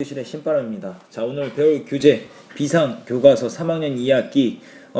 교실의 신바람입니다. 자, 오늘 배울 교재 비상 교과서 3학년 2학기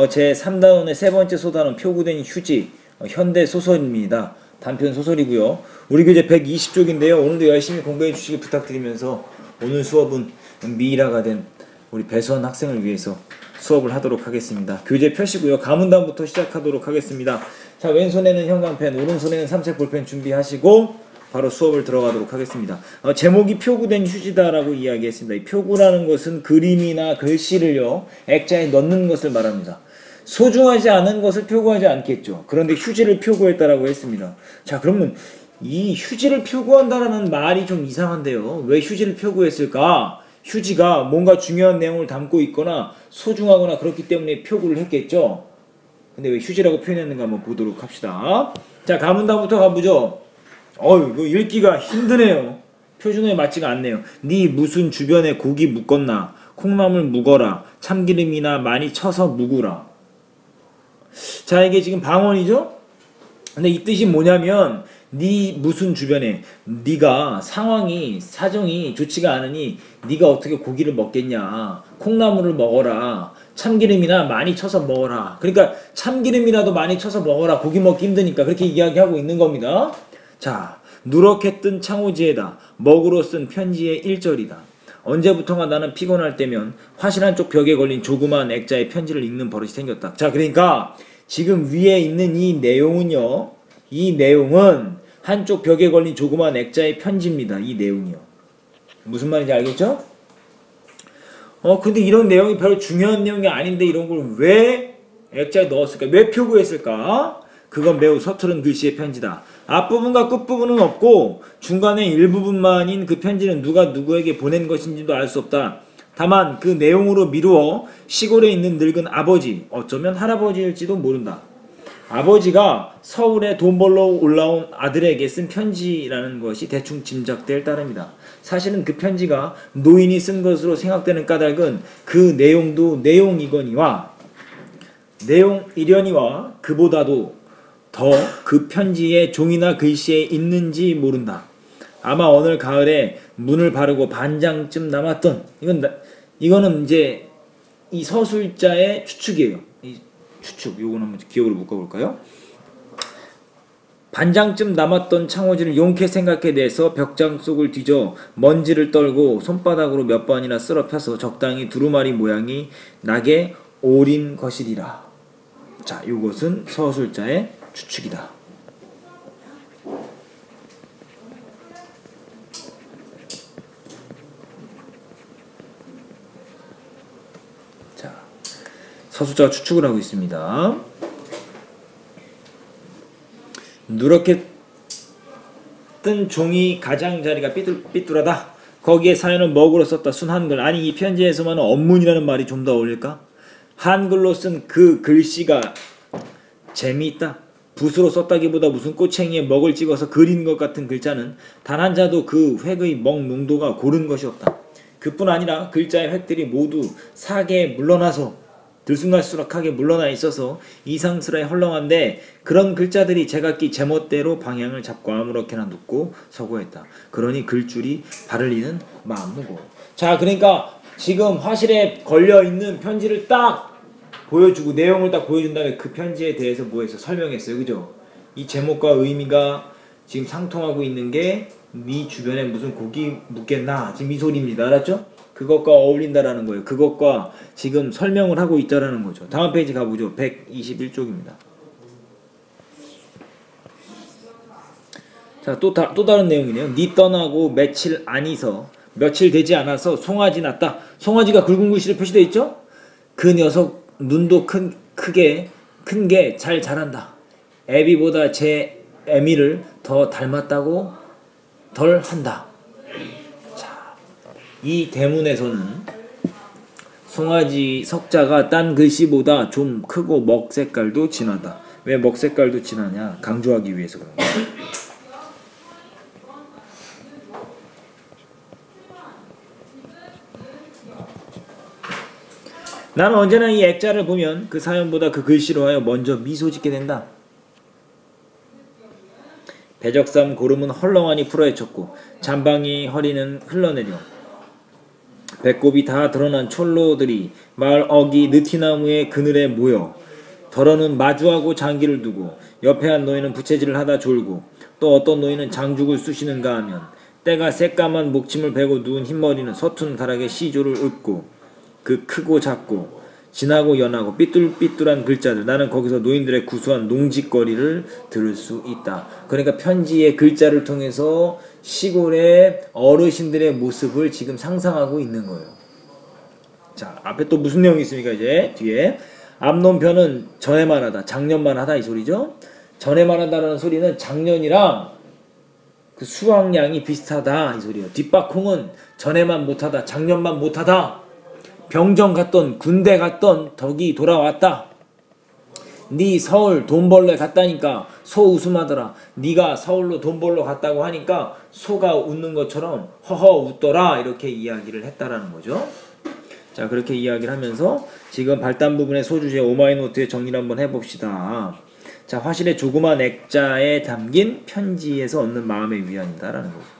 제 3단원의 세 번째 소단은 표구된 휴지 현대 소설입니다. 단편 소설이고요. 우리 교재 120쪽인데요. 오늘도 열심히 공부해 주시길 부탁드리면서 오늘 수업은 미이라가 된 우리 배수원 학생을 위해서 수업을 하도록 하겠습니다. 교재 펴시고요. 가문단부터 시작하도록 하겠습니다. 자, 왼손에는 형광펜, 오른손에는 삼색 볼펜 준비하시고 바로 수업을 들어가도록 하겠습니다. 제목이 표구된 휴지다라고 이야기했습니다. 이 표구라는 것은 그림이나 글씨를요 액자에 넣는 것을 말합니다. 소중하지 않은 것을 표구하지 않겠죠. 그런데 휴지를 표구했다라고 했습니다. 자, 그러면 이 휴지를 표구한다라는 말이 좀 이상한데요. 왜 휴지를 표구했을까? 휴지가 뭔가 중요한 내용을 담고 있거나 소중하거나 그렇기 때문에 표구를 했겠죠. 근데 왜 휴지라고 표현했는가 한번 보도록 합시다. 자, 가문단부터 가보죠. 이거 읽기가 힘드네요. 표준어에 맞지가 않네요. 네 무슨 주변에 고기 묶었나, 콩나물 묵어라, 참기름이나 많이 쳐서 묵으라. 자, 이게 지금 방언이죠? 근데 이 뜻이 뭐냐면 네 무슨 주변에, 네가 사정이 좋지가 않으니 네가 어떻게 고기를 먹겠냐, 콩나물을 먹어라, 참기름이나 많이 쳐서 먹어라. 그러니까 참기름이라도 많이 쳐서 먹어라. 고기 먹기 힘드니까 그렇게 이야기하고 있는 겁니다. 자, 누렇게 뜬 창호지에다 먹으로 쓴 편지의 1절이다. 언제부턴가 나는 피곤할 때면 화실 한쪽 벽에 걸린 조그만 액자의 편지를 읽는 버릇이 생겼다. 자, 그러니까 지금 위에 있는 이 내용은요, 이 내용은 한쪽 벽에 걸린 조그만 액자의 편지입니다. 이 내용이요. 무슨 말인지 알겠죠? 근데 이런 내용이 별로 중요한 내용이 아닌데 이런 걸 왜 액자에 넣었을까? 왜 표구했을까? 그건 매우 서투른 글씨의 편지다. 앞부분과 끝부분은 없고 중간에 일부분만인 그 편지는 누가 누구에게 보낸 것인지도 알 수 없다. 다만 그 내용으로 미루어 시골에 있는 늙은 아버지, 어쩌면 할아버지일지도 모른다. 아버지가 서울에 돈 벌러 올라온 아들에게 쓴 편지라는 것이 대충 짐작될 따름이다. 사실은 그 편지가 노인이 쓴 것으로 생각되는 까닭은 그 내용도 내용이려니와 그보다도 더 그 편지에 종이나 글씨에 있는지 모른다. 아마 오늘 가을에 문을 바르고 반장쯤 남았던, 이거는 이제 이 서술자의 추측이에요. 이 추측, 요거는 한번 기억으로 묶어볼까요? 반장쯤 남았던 창호지를 용케 생각해내서 벽장 속을 뒤져 먼지를 떨고 손바닥으로 몇 번이나 쓸어 펴서 적당히 두루마리 모양이 나게 오린 것이리라. 자, 요것은 서술자의 추측이다. 자, 서술자가 추측을 하고 있습니다. 누렇게 뜬 종이 가장자리가 삐뚤하다. 거기에 사연을 먹으로 썼다. 순 한글. 아니, 이 편지에서만 언문이라는 말이 좀 더 어울릴까? 한글로 쓴 그 글씨가 재미있다. 붓으로 썼다기보다 무슨 꼬챙이에 먹을 찍어서 그린 것 같은 글자는 단 한 자도 그 획의 먹 농도가 고른 것이 없다. 그뿐 아니라 글자의 획들이 모두 사계에 물러나서 들쑥날쑥하게 물러나 있어서 이상스레 헐렁한데 그런 글자들이 제각기 제멋대로 방향을 잡고 아무렇게나 눕고 서고했다. 그러니 글줄이 발을 이는 마음무고. 자, 그러니까 지금 화실에 걸려있는 편지를 딱 보여주고 내용을 딱 보여준 다음에 그 편지에 대해서 뭐해서 설명했어요. 그죠? 이 제목과 의미가 지금 상통하고 있는 게 네 주변에 무슨 고기 묻겠나? 지금 이 소리입니다. 알았죠? 그것과 어울린다라는 거예요. 그것과 지금 설명을 하고 있다라는 거죠. 다음 페이지 가보죠. 121쪽입니다. 자, 또 다른 내용이네요. 네 떠나고 며칠 되지 않아서 송아지 났다. 송아지가 굵은 글씨로 표시되어 있죠? 그 녀석 눈도 큰 게 잘 자란다. 애비보다 제 애미를 더 닮았다고 덜 한다. 자, 이 대문에서는 송아지 석자가 딴 글씨보다 좀 크고 먹 색깔도 진하다. 왜 먹 색깔도 진하냐? 강조하기 위해서 그런 거야. 나는 언제나 이 액자를 보면 그 사연보다 그 글씨로 하여 먼저 미소 짓게 된다. 배적삼 고름은 헐렁하니 풀어헤쳤고 잔방이 허리는 흘러내려 배꼽이 다 드러난 촐로들이 마을 어기 느티나무의 그늘에 모여 더러는 마주하고 장기를 두고 옆에 한 노인은 부채질을 하다 졸고 또 어떤 노인은 장죽을 쑤시는가 하면 때가 새까만 목침을 베고 누운 흰머리는 서툰 가락에 시조를 읊고 그 크고 작고 진하고 연하고 삐뚤삐뚤한 글자들 나는 거기서 노인들의 구수한 농짓거리를 들을 수 있다. 그러니까 편지의 글자를 통해서 시골의 어르신들의 모습을 지금 상상하고 있는 거예요. 자, 앞에 또 무슨 내용이 있습니까? 이제 뒤에 앞놈편은 전에만 하다 작년만 하다 이 소리죠. 전에만 하다라는 소리는 작년이랑 그 수확량이 비슷하다 이 소리예요. 뒷바콩은 전에만 못하다 작년만 못하다. 병정 갔던 군대 갔던 덕이 돌아왔다. 네 서울 돈 벌러 갔다니까 소 웃음하더라. 네가 서울로 돈 벌러 갔다고 하니까 소가 웃는 것처럼 허허 웃더라. 이렇게 이야기를 했다라는 거죠. 자, 그렇게 이야기를 하면서 지금 발단 부분의 소주제 오마이노트에 정리를 한번 해봅시다. 자, 화실의 조그만 액자에 담긴 편지에서 얻는 마음의 위안이다라는 거죠.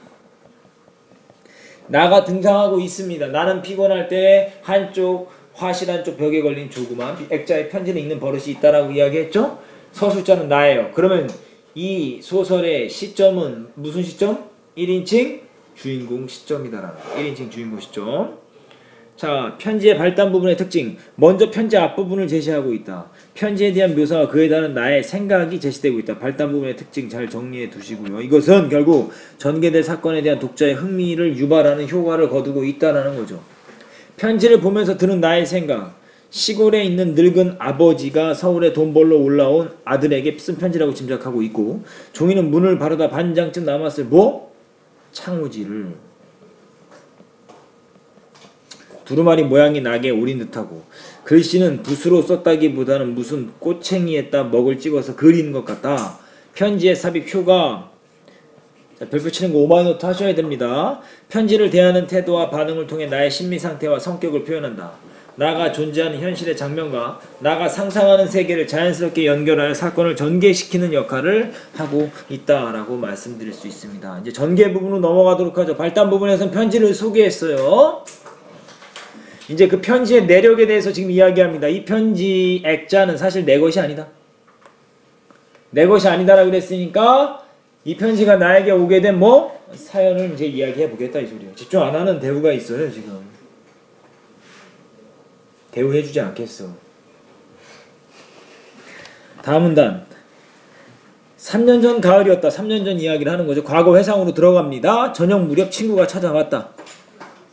나가 등장하고 있습니다. 나는 피곤할 때 한쪽 화실 한쪽 벽에 걸린 조그만 액자에 편지를 읽는 버릇이 있다라고 이야기했죠. 서술자는 나예요. 그러면 이 소설의 시점은 무슨 시점? 1인칭 주인공 시점이다라는 거. 1인칭 주인공 시점. 자, 편지의 발단 부분의 특징. 먼저 편지 앞부분을 제시하고 있다. 편지에 대한 묘사와 그에 따른 나의 생각이 제시되고 있다. 발단 부분의 특징 잘 정리해 두시고요. 이것은 결국 전개될 사건에 대한 독자의 흥미를 유발하는 효과를 거두고 있다는 거죠. 편지를 보면서 드는 나의 생각. 시골에 있는 늙은 아버지가 서울에 돈 벌러 올라온 아들에게 쓴 편지라고 짐작하고 있고, 종이는 문을 바르다 반장쯤 남았을 창호지를 두루마리 모양이 나게 오린 듯하고, 글씨는 붓으로 썼다기보다는 무슨 꼬챙이에다 먹을 찍어서 그린 것 같다. 편지의 삽입 효과. 자, 별표 치는 거 오마이노트 하셔야 됩니다. 편지를 대하는 태도와 반응을 통해 나의 심리 상태와 성격을 표현한다. 나가 존재하는 현실의 장면과 나가 상상하는 세계를 자연스럽게 연결하여 사건을 전개시키는 역할을 하고 있다라고 말씀드릴 수 있습니다. 이제 전개 부분으로 넘어가도록 하죠. 발단 부분에서는 편지를 소개했어요. 이제 그 편지의 내력에 대해서 지금 이야기합니다. 이 편지 액자는 사실 내 것이 아니다. 내 것이 아니다라고 그랬으니까 이 편지가 나에게 오게 된 사연을 이제 이야기해 보겠다 이 소리예요. 집중 안 하는 대우가 있어요 지금. 대우해주지 않겠어. 다음 문단. 3년 전 가을이었다. 3년 전 이야기를 하는 거죠. 과거 회상으로 들어갑니다. 저녁 무렵 친구가 찾아왔다.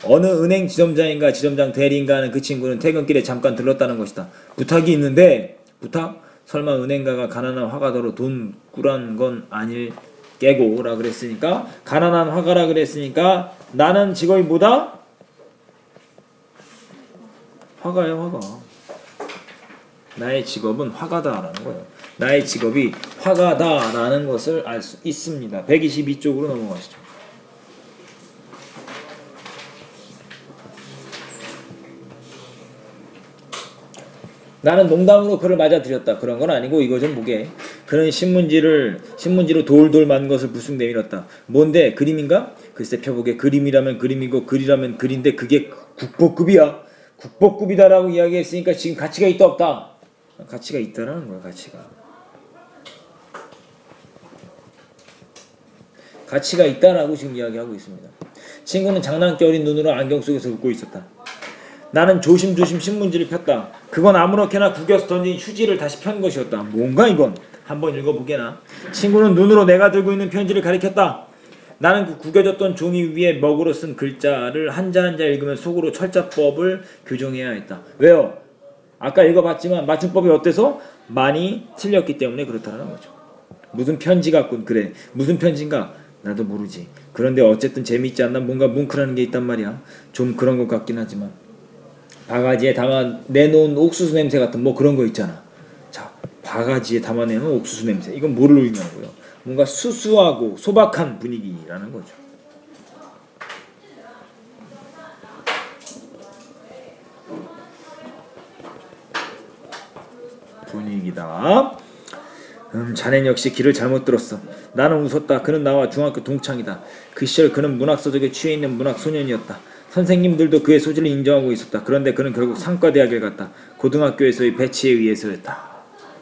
어느 은행 지점장인가 지점장 대리인가 하는 그 친구는 퇴근길에 잠깐 들렀다는 것이다. 부탁이 있는데. 부탁? 설마 은행가가 가난한 화가더러 돈 꾸란 건 아닐 깨고 라 그랬으니까, 가난한 화가라 그랬으니까 나는 직업이 뭐다? 화가예요. 화가. 나의 직업은 화가다라는 거예요. 나의 직업이 화가다라는 것을 알 수 있습니다. 122쪽으로 넘어가시죠. 나는 농담으로 그를 맞아들였다. 그런 건 아니고 이거 좀 보게. 그는 신문지로 돌돌 만 것을 불쑥 내밀었다. 뭔데? 그림인가? 글쎄 펴보게. 그림이라면 그림이고 글이라면 글인데 그게 국보급이야. 국보급이다라고 이야기했으니까 지금 가치가 있다 없다? 가치가 있다라는 거야. 가치가 있다라고 지금 이야기하고 있습니다. 친구는 장난기 어린 눈으로 안경 속에서 웃고 있었다. 나는 조심조심 신문지를 폈다. 그건 아무렇게나 구겨서 던진 휴지를 다시 편 것이었다. 뭔가 이건? 한번 읽어보게나. 친구는 눈으로 내가 들고 있는 편지를 가리켰다. 나는 그 구겨졌던 종이 위에 먹으로 쓴 글자를 한자 한자 읽으면 속으로 철자법을 교정해야 했다. 왜요? 아까 읽어봤지만 맞춤법이 어때서? 많이 틀렸기 때문에 그렇다는 거죠. 무슨 편지 같군. 그래, 무슨 편지인가? 나도 모르지. 그런데 어쨌든 재미있지 않나? 뭔가 뭉클하는 게 있단 말이야. 좀 그런 것 같긴 하지만. 바가지에 담아 내놓은 옥수수 냄새 같은 그런 거 있잖아. 자, 바가지에 담아내는 옥수수 냄새. 이건 뭐를 의미하고요? 뭔가 수수하고 소박한 분위기라는 거죠. 분위기다. 자넨 역시 길을 잘못 들었어. 나는 웃었다. 그는 나와 중학교 동창이다. 그 시절 그는 문학서적에 취해 있는 문학소년이었다. 선생님들도 그의 소질을 인정하고 있었다. 그런데 그는 결국 상과대학에 갔다. 고등학교에서의 배치에 의해서였다.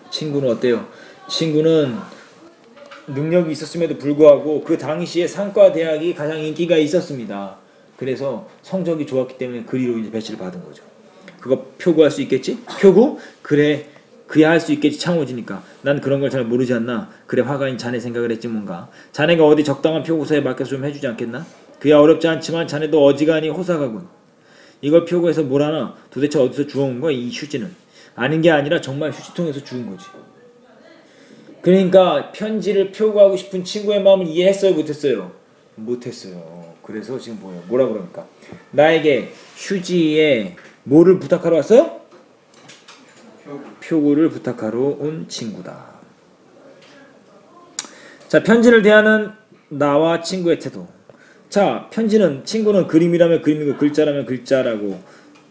친구는 어때요? 친구는 능력이 있었음에도 불구하고 그 당시에 상과대학이 가장 인기가 있었습니다. 그래서 성적이 좋았기 때문에 그리로 이제 배치를 받은 거죠. 그거 표구할 수 있겠지? 표구? 그래, 그야 할 수 있겠지. 창호지니까. 난 그런 걸 잘 모르지 않나? 그래, 화가인 자네 생각을 했지 뭔가. 자네가 어디 적당한 표구사에 맡겨서 좀 해주지 않겠나? 그야 어렵지 않지만 자네도 어지간히 호사가군. 이걸 표구해서 뭘 하나? 도대체 어디서 주워온 거야 이 휴지는? 아닌 게 아니라 정말 휴지통에서 주운 거지. 그러니까 편지를 표구하고 싶은 친구의 마음을 이해했어요? 못했어요? 못했어요. 그래서 지금 뭐라 그러니까 나에게 휴지에 뭐를 부탁하러 왔어요? 표구를 부탁하러 온 친구다. 자, 편지를 대하는 나와 친구의 태도. 자, 친구는 그림이라면 그림이고 글자라면 글자라고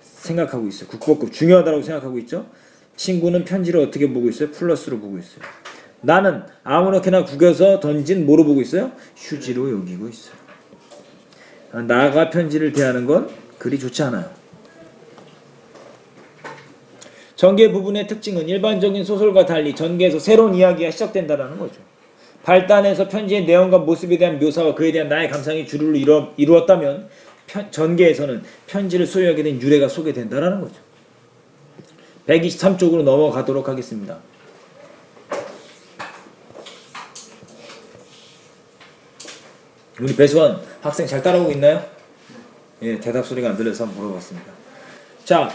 생각하고 있어요. 국보급 중요하다고 생각하고 있죠. 친구는 편지를 어떻게 보고 있어요? 플러스로 보고 있어요. 나는 아무렇게나 구겨서 던진 뭐로 보고 있어요? 휴지로 여기고 있어요. 나가 편지를 대하는 건 그리 좋지 않아요. 전개 부분의 특징은 일반적인 소설과 달리 전개에서 새로운 이야기가 시작된다는 거죠. 발단에서 편지의 내용과 모습에 대한 묘사와 그에 대한 나의 감상이 주를 이루었다면 전개에서는 편지를 소유하게 된 유래가 소개된다는 거죠. 123쪽으로 넘어가도록 하겠습니다. 우리 배수원 학생 잘 따라오고 있나요? 예, 대답 소리가 안 들려서 한번 물어봤습니다. 자,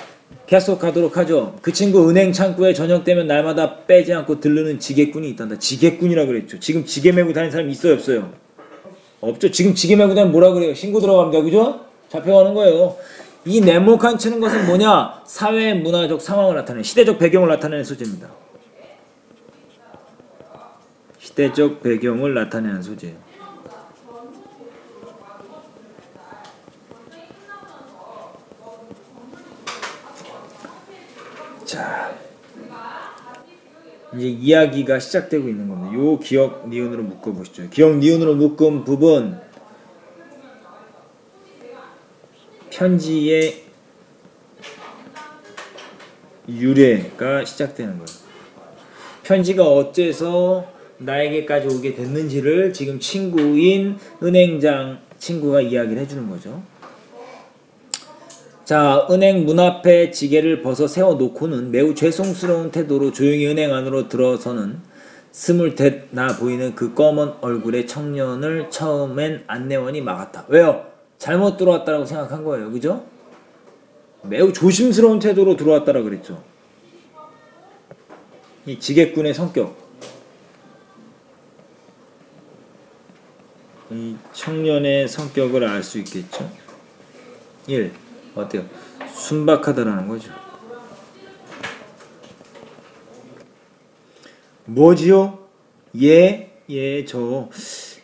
계속 가도록 하죠. 그 친구 은행 창구에 저녁 되면 날마다 빼지 않고 들르는 지게꾼이 있단다. 지게꾼이라 그랬죠. 지금 지게 메고 다니는 사람이 있어요, 없어요? 없죠. 지금 지게 메고 다니면 뭐라 그래요? 신고 들어갑니다. 그죠? 잡혀가는 거예요. 이 네모칸 치는 것은 뭐냐? 사회 문화적 상황을 나타내는, 시대적 배경을 나타내는 소재입니다. 시대적 배경을 나타내는 소재예요. 자, 이제 이야기가 시작되고 있는 겁니다. 요 기억 니은으로 묶어보시죠. 기억 니은으로 묶은 부분, 편지의 유래가 시작되는 거예요. 편지가 어째서 나에게까지 오게 됐는지를 지금 친구인 은행장 친구가 이야기를 해주는 거죠. 자, 은행 문 앞에 지게를 벗어 세워놓고는 매우 죄송스러운 태도로 조용히 은행 안으로 들어서는 24나 보이는 그 검은 얼굴의 청년을 처음엔 안내원이 막았다. 왜요? 잘못 들어왔다라고 생각한 거예요. 그죠? 매우 조심스러운 태도로 들어왔다라 그랬죠. 이 지게꾼의 성격, 이 청년의 성격을 알 수 있겠죠. 1. 어때요? 순박하다라는 거죠. 뭐지요? 저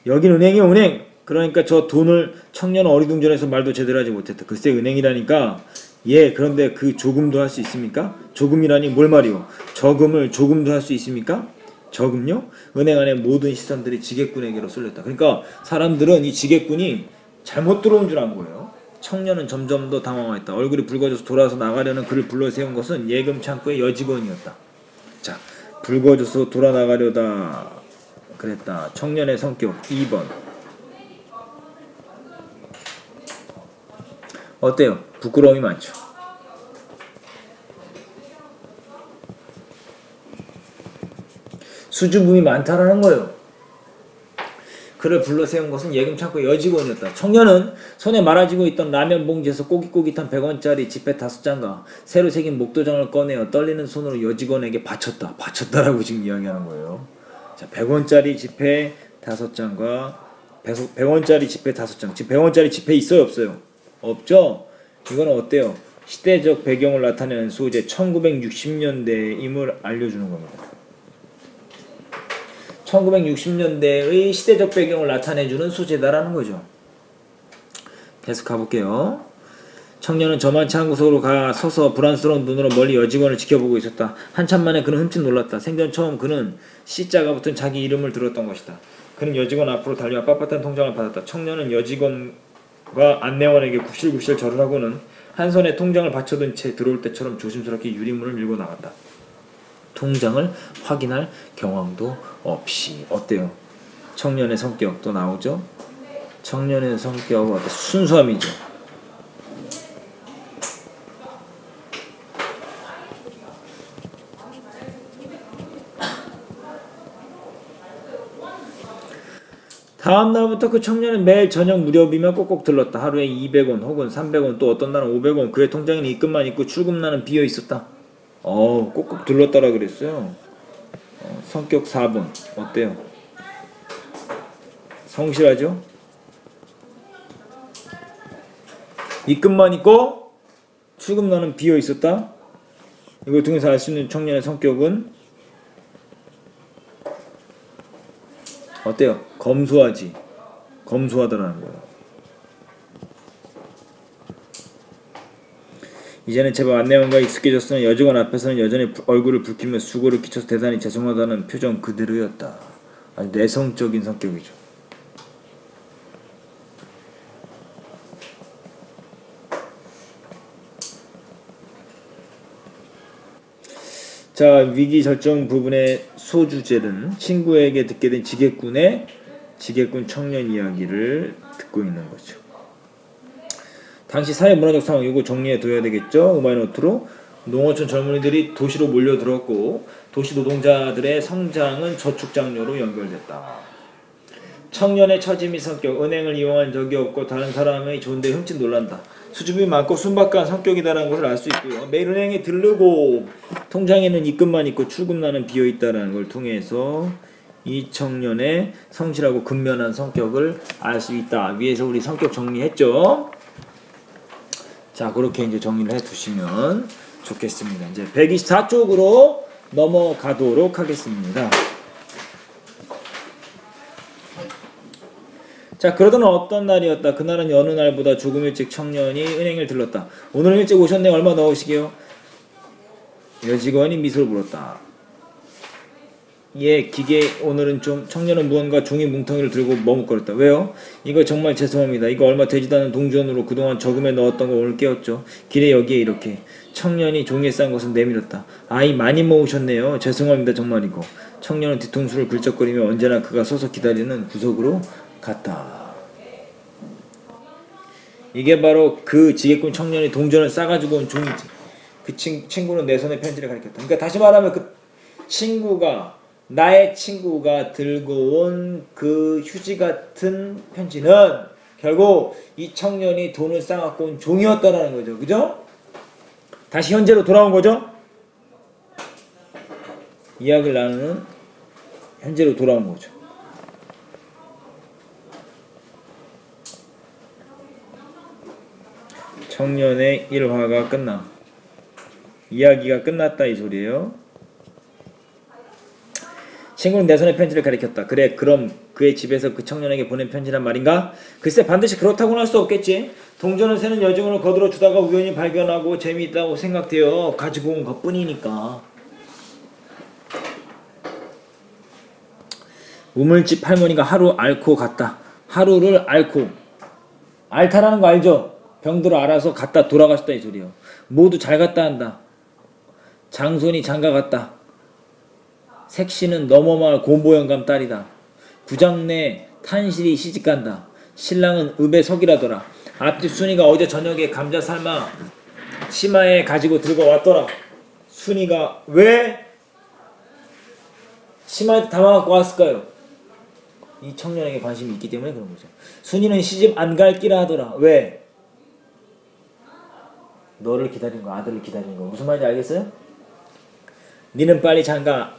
여긴 은행이요, 은행. 그러니까 저 돈을 청년은 어리둥절해서 말도 제대로 하지 못했다. 글쎄 은행이라니까. 그런데 그 조금도 할 수 있습니까? 조금이라니 뭘 말이요? 저금을 조금도 할 수 있습니까? 저금요? 은행 안에 모든 시선들이 지게꾼에게로 쏠렸다. 그러니까 사람들은 이 지게꾼이 잘못 들어온 줄 안 거예요. 청년은 점점 더 당황했다. 얼굴이 붉어져서 돌아서 나가려는 그를 불러세운 것은 예금 창구의 여직원이었다. 자, 붉어져서 돌아 나가려다 그랬다. 청년의 성격 2번. 어때요? 부끄러움이 많죠. 수줍음이 많다라는 거예요. 그를 불러 세운 것은 예금 창구의 여직원이었다. 청년은 손에 말아지고 있던 라면 봉지에서 꼬깃꼬깃한 100원짜리 지폐 5장과 새로 새긴 목도장을 꺼내어 떨리는 손으로 여직원에게 바쳤다. 바쳤다라고 지금 이야기하는 거예요. 자, 100원짜리 지폐 5장과 100원짜리 지폐 5장. 지금 100원짜리 지폐 있어요, 없어요? 없죠? 이거는 어때요? 시대적 배경을 나타내는 소재 1960년대임을 알려주는 겁니다. 1960년대의 시대적 배경을 나타내주는 소재다라는 거죠. 계속 가볼게요. 청년은 저만치 한 구석으로 가 서서 불안스러운 눈으로 멀리 여직원을 지켜보고 있었다. 한참 만에 그는 흠칫 놀랐다. 생전 처음 그는 C자가 붙은 자기 이름을 들었던 것이다. 그는 여직원 앞으로 달려와 빳빳한 통장을 받았다. 청년은 여직원과 안내원에게 굽실굽실 절을 하고는 한 손에 통장을 받쳐둔 채 들어올 때처럼 조심스럽게 유리문을 밀고 나갔다. 통장을 확인할 경황도 없이. 어때요? 청년의 성격도 나오죠? 청년의 성격은 어때? 순수함이죠. 다음 날부터 그 청년은 매일 저녁 무렵이면 꼭꼭 들렀다. 하루에 200원 혹은 300원 또 어떤 날은 500원. 그의 통장에는 입금만 있고 출금란은 비어 있었다. 꼭꼭 들렀다라 그랬어요. 성격 4번 어때요? 성실하죠? 입금만 있고 출금란은 비어 있었다. 이걸 통해서 알 수 있는 청년의 성격은 어때요? 검소하지. 검소하다라는 거예요. 이제는 제법 안내원과 익숙해졌으나 여직원 앞에서는 여전히 얼굴을 붉히며 수고를 끼쳐서 대단히 죄송하다는 표정 그대로였다. 아주 내성적인 성격이죠. 자, 위기 절정 부분의 소주제는 친구에게 듣게 된 지게꾼 청년 이야기를 듣고 있는 거죠. 당시 사회 문화적 상황 이거 정리해 둬야 되겠죠. 음악의 노트로 농어촌 젊은이들이 도시로 몰려들었고 도시 노동자들의 성장은 저축장려로 연결됐다. 청년의 처지 및 성격, 은행을 이용한 적이 없고 다른 사람의 좋은데 흠칫 놀란다. 수줍음이 많고 순박한 성격이다라는 것을 알 수 있고요. 매일 은행에 들르고 통장에는 입금만 있고 출금란은 비어있다라는 걸 통해서 이 청년의 성실하고 근면한 성격을 알 수 있다. 위에서 우리 성격 정리했죠. 자, 그렇게 이제 정리를 해 두시면 좋겠습니다. 이제 124쪽으로 넘어가도록 하겠습니다. 자, 그러던 어떤 날이었다. 그날은 여느 날보다 조금 일찍 청년이 은행을 들렀다. 오늘은 일찍 오셨네. 얼마 넣으시게요? 여직원이 미소를 불었다. 예, 기계 오늘은 좀. 청년은 무언가 종이 뭉텅이를 들고 머뭇거렸다. 왜요? 이거 정말 죄송합니다. 이거 얼마 되지도 않은 동전으로 그동안 저금해 넣었던 거 오늘 깨웠죠. 길에 여기에 이렇게. 청년이 종이에 싼 것은 내밀었다. 아이 많이 모으셨네요. 죄송합니다 정말이고. 청년은 뒤통수를 굴적거리며 언제나 그가 서서 기다리는 구석으로 갔다. 이게 바로 그 지게꾼 청년이 동전을 싸가지고 온 종이지. 그 친구는 내 손에 편지를 가리켰다. 그러니까 다시 말하면 그 친구가, 나의 친구가 들고 온 그 휴지 같은 편지는 결국 이 청년이 돈을 싸갖고 온 종이었다라는 거죠. 그죠? 다시 현재로 돌아온 거죠? 이야기를 나누는 현재로 돌아온 거죠. 청년의 일화가 끝나. 이야기가 끝났다 이 소리예요. 친구는 내 손에 편지를 가리켰다. 그래, 그럼 그의 집에서 그 청년에게 보낸 편지란 말인가? 글쎄 반드시 그렇다고는 할 수 없겠지. 동전을 세는 여직원을 거들어 주다가 우연히 발견하고 재미있다고 생각되어 가지고 온 것뿐이니까. 우물집 할머니가 하루 앓고 갔다. 하루를 앓고. 앓다라는 거 알죠? 병들어 알아서 갔다 돌아가셨다 이 소리요. 모두 잘 갔다 한다. 장손이 장가 갔다. 색시는 너머마을 곰보영감 딸이다. 부장내 탄실이 시집간다. 신랑은 읍에 석이라더라. 앞집 순이가 어제 저녁에 감자 삶아 치마에 가지고 들고 왔더라. 순이가 왜 치마에 담아갖고 왔을까요? 이 청년에게 관심이 있기 때문에 그런 거죠. 순이는 시집 안 갈 끼라 하더라. 왜? 너를 기다린 거, 아들을 기다린 거. 무슨 말인지 알겠어요? 니는 빨리 장가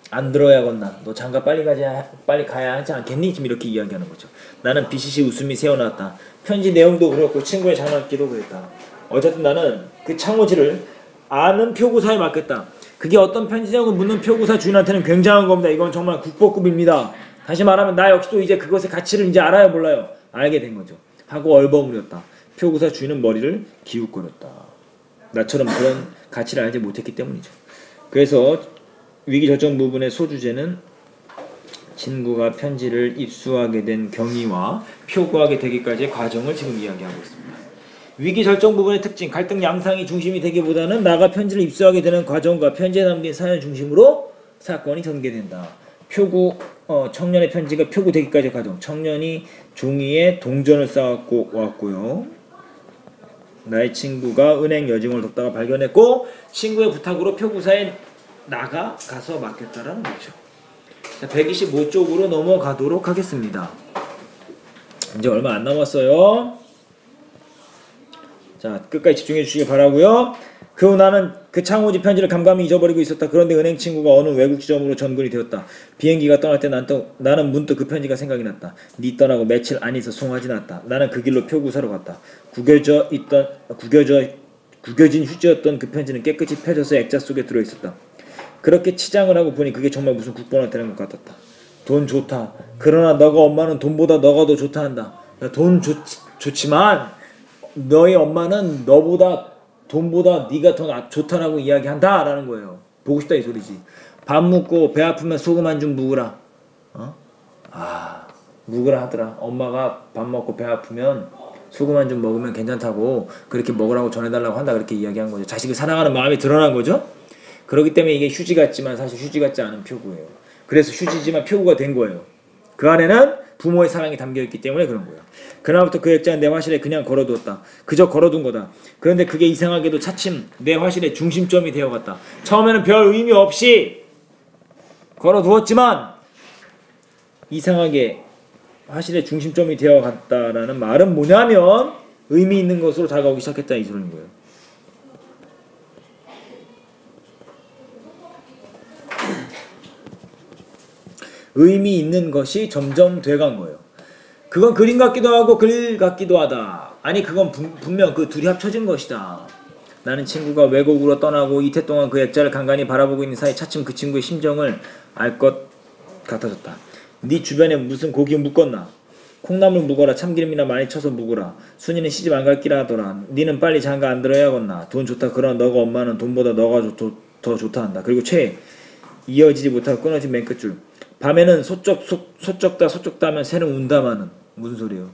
안 들어야겠나? 너 장가 빨리 가야 하지 않겠니? 지금 이렇게 이야기하는 거죠. 나는 비시시 웃음이 새어나왔다. 편지 내용도 그렇고 친구의 장난기도 그랬다. 어쨌든 나는 그 창호지를 아는 표구사에 맡겼다. 그게 어떤 편지냐고 묻는 표구사 주인한테는 굉장한 겁니다. 이건 정말 국보급입니다. 다시 말하면 나 역시도 이제 그것의 가치를 이제 알아요 몰라요? 알게 된 거죠. 하고 얼버무렸다. 표구사 주인은 머리를 기웃거렸다. 나처럼 그런 가치를 알지 못했기 때문이죠. 그래서 위기 절정 부분의 소주제는 친구가 편지를 입수하게 된 경위와 표구하게 되기까지의 과정을 지금 이야기하고 있습니다. 위기 절정 부분의 특징, 갈등 양상이 중심이 되기보다는 나가 편지를 입수하게 되는 과정과 편지에 담긴 사연 중심으로 사건이 전개된다. 표구, 청년의 편지가 표구되기까지의 과정. 청년이 종이에 동전을 쌓았고 왔고요. 나의 친구가 은행 여직원을 돕다가 발견했고 친구의 부탁으로 표구사에 가서 맡겼다라는 거죠. 자, 125쪽으로 넘어가도록 하겠습니다. 이제 얼마 안 남았어요. 자, 끝까지 집중해 주시기 바라고요. 그 후 나는 그 창호지 편지를 감감히 잊어버리고 있었다. 그런데 은행 친구가 어느 외국 지점으로 전근이 되었다. 비행기가 떠날 때 나는 문득 그 편지가 생각이 났다. 네 떠나고 며칠 안 있어 송하지 났다. 나는 그 길로 표구사로 갔다. 구겨진 휴지였던 그 편지는 깨끗이 펴져서 액자 속에 들어있었다. 그렇게 치장을 하고 보니 그게 정말 무슨 국보나 되는 것 같았다. 돈 좋다. 그러나 너가 엄마는 돈보다 너가 더 좋다 한다. 돈 좋지만 너희 엄마는 돈보다 네가 더 좋다라고 이야기한다 라는 거예요. 보고 싶다 이 소리지. 밥 먹고 배 아프면 소금 한 줌 묵으라. 묵으라 하더라. 엄마가 밥 먹고 배 아프면 소금 한 줌 먹으면 괜찮다고 그렇게 먹으라고 전해달라고 한다 그렇게 이야기한 거죠. 자식을 사랑하는 마음이 드러난 거죠. 그렇기 때문에 이게 휴지 같지만 사실 휴지 같지 않은 표구예요. 그래서 휴지지만 표구가 된 거예요. 그 안에는 부모의 사랑이 담겨있기 때문에 그런 거예요. 그날부터 그 액자는 내 화실에 그냥 걸어두었다. 그저 걸어둔 거다. 그런데 그게 이상하게도 차츰 내 화실의 중심점이 되어갔다. 처음에는 별 의미 없이 걸어두었지만 이상하게 화실의 중심점이 되어갔다라는 말은 뭐냐면 의미 있는 것으로 다가오기 시작했다 이 소리인 거예요. 의미 있는 것이 점점 돼간 거예요. 그건 그림 같기도 하고 글 같기도 하다. 아니 그건 분명 그 둘이 합쳐진 것이다. 나는 친구가 외국으로 떠나고 이태 동안 그 액자를 간간히 바라보고 있는 사이 차츰 그 친구의 심정을 알 것 같아졌다. 네 주변에 무슨 고기 묵었나? 콩나물 묵어라. 참기름이나 많이 쳐서 묵으라. 순이는 시집 안 갈 끼라 하더라. 니는 빨리 장가 안 들어야겠나? 돈 좋다. 그러나 너가 엄마는 돈보다 너가 더 좋다 한다. 그리고 이어지지 못하고 끊어진 맨 끝줄. 밤에는 소쩍다 하면 새는 운다마는 무슨 소리예요?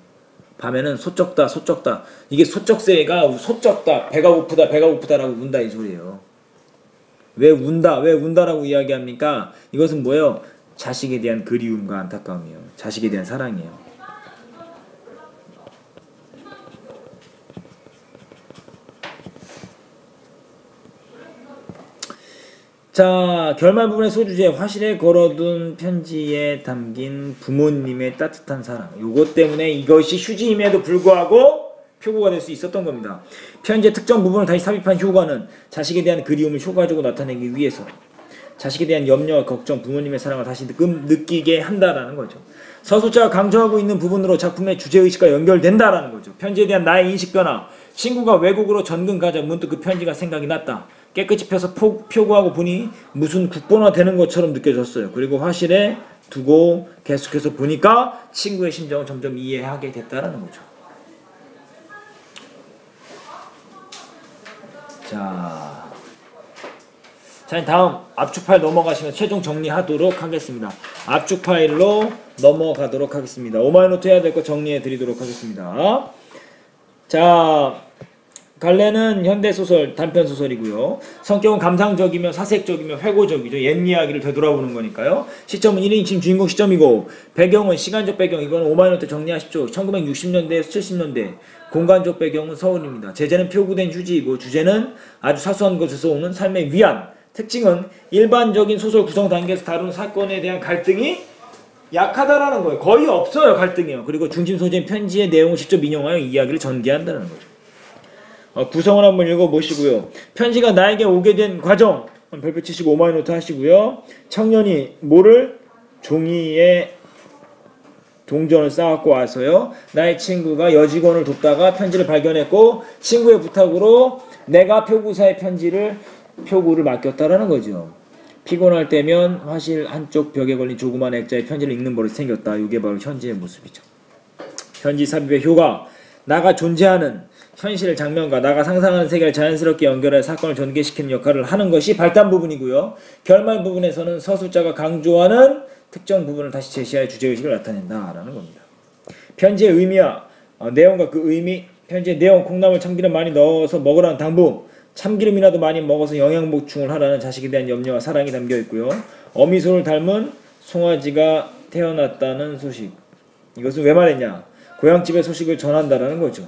밤에는 소쩍다 이게 소쩍새가 소쩍다 배가 고프다라고 운다 이 소리예요. 왜 운다라고 이야기합니까? 이것은 뭐예요? 자식에 대한 그리움과 안타까움이에요. 자식에 대한 사랑이에요. 자, 결말 부분의 소주제 화실에 걸어둔 편지에 담긴 부모님의 따뜻한 사랑. 요것 때문에 이것이 휴지임에도 불구하고 표구가 될 수 있었던 겁니다. 편지의 특정 부분을 다시 삽입한 효과는 자식에 대한 그리움을 효과적으로 나타내기 위해서 자식에 대한 염려와 걱정, 부모님의 사랑을 다시 느끼게 한다라는 거죠. 서술자가 강조하고 있는 부분으로 작품의 주제의식과 연결된다라는 거죠. 편지에 대한 나의 인식 변화. 친구가 외국으로 전근 가자 문득 그 편지가 생각이 났다. 깨끗이 펴서 표구하고 보니 무슨 국보나 되는 것처럼 느껴졌어요. 그리고 화실에 두고 계속해서 보니까 친구의 심정을 점점 이해하게 됐다라는 거죠. 자, 다음 압축 파일 넘어가시면 최종 정리하도록 하겠습니다. 압축 파일로 넘어가도록 하겠습니다. 오마이노트 해야 될 거 정리해 드리도록 하겠습니다. 자, 갈래는 현대소설, 단편소설이고요. 성격은 감상적이며 사색적이며 회고적이죠. 옛 이야기를 되돌아보는 거니까요. 시점은 1인칭 주인공 시점이고 배경은 시간적 배경, 이건 오마이노트 정리하십시오. 1960년대에서 70년대. 공간적 배경은 서울입니다. 제재는 표구된 휴지이고 주제는 아주 사소한 것에서 오는 삶의 위안. 특징은 일반적인 소설 구성 단계에서 다루는 사건에 대한 갈등이 약하다라는 거예요. 거의 없어요. 갈등이요. 그리고 중심 소재인 편지의 내용을 직접 인용하여 이야기를 전개한다는 거죠. 구성을 한번 읽어보시고요. 편지가 나에게 오게 된 과정 별표 치시고 오마이노트 하시고요. 청년이 뭐를? 종이에 동전을 쌓았고 와서요. 나의 친구가 여직원을 돕다가 편지를 발견했고 친구의 부탁으로 내가 표구사의 표구를 맡겼다라는 거죠. 피곤할 때면 화실 한쪽 벽에 걸린 조그만 액자에 편지를 읽는 버릇이 생겼다. 이게 바로 현지의 모습이죠. 편지 삽입의 효과. 나가 존재하는 현실의 장면과 나가 상상하는 세계를 자연스럽게 연결해 사건을 전개시키는 역할을 하는 것이 발단 부분이고요. 결말 부분에서는 서술자가 강조하는 특정 부분을 다시 제시하여 주제의식을 나타낸다라는 겁니다. 편지의 의미와 내용과 그 의미, 편지의 내용, 콩나물 참기름 많이 넣어서 먹으라는 당부, 참기름이라도 많이 먹어서 영양 보충을 하라는 자식에 대한 염려와 사랑이 담겨 있고요. 어미소를 닮은 송아지가 태어났다는 소식. 이것은 왜 말했냐? 고향집의 소식을 전한다라는 거죠.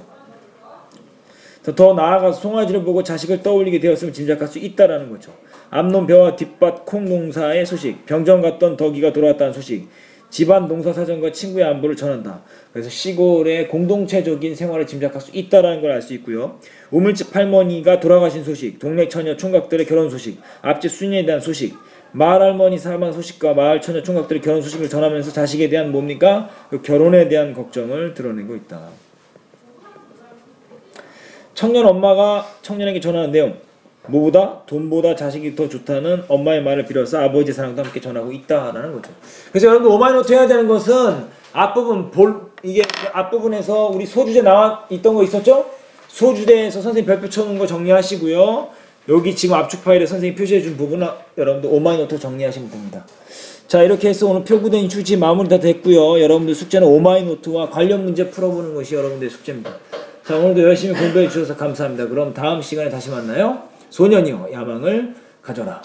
더 나아가서 송아지를 보고 자식을 떠올리게 되었으면 짐작할 수 있다라는 거죠. 앞놈 벼와 뒷밭 콩 농사의 소식, 병정 갔던 덕이가 돌아왔다는 소식, 집안 농사 사정과 친구의 안부를 전한다. 그래서 시골의 공동체적인 생활을 짐작할 수 있다라는 걸 알 수 있고요. 우물집 할머니가 돌아가신 소식, 동네 처녀 총각들의 결혼 소식, 앞집 순이에 대한 소식, 마을 할머니 사망 소식과 마을 처녀 총각들의 결혼 소식을 전하면서 자식에 대한 뭡니까? 그 결혼에 대한 걱정을 드러내고 있다. 청년 엄마가 청년에게 전하는 내용, 뭐보다 돈보다 자식이 더 좋다는 엄마의 말을 빌어서 아버지의 사랑도 함께 전하고 있다라는 거죠. 그래서 여러분들 오마이노트 해야 되는 것은 앞부분 이게 앞부분에서 우리 소주제 나와 있던 거 있었죠? 소주제에서 선생님 별표 쳐놓은 거 정리하시고요. 여기 지금 압축 파일에 선생님 표시해준 부분 여러분들 오마이노트 정리하시면 됩니다. 자, 이렇게 해서 오늘 표구된 휴지 마무리 다 됐고요. 여러분들 숙제는 오마이노트와 관련 문제 풀어보는 것이 여러분들의 숙제입니다. 자, 오늘도 열심히 공부해 주셔서 감사합니다. 그럼 다음 시간에 다시 만나요. 소년이여 야망을 가져라.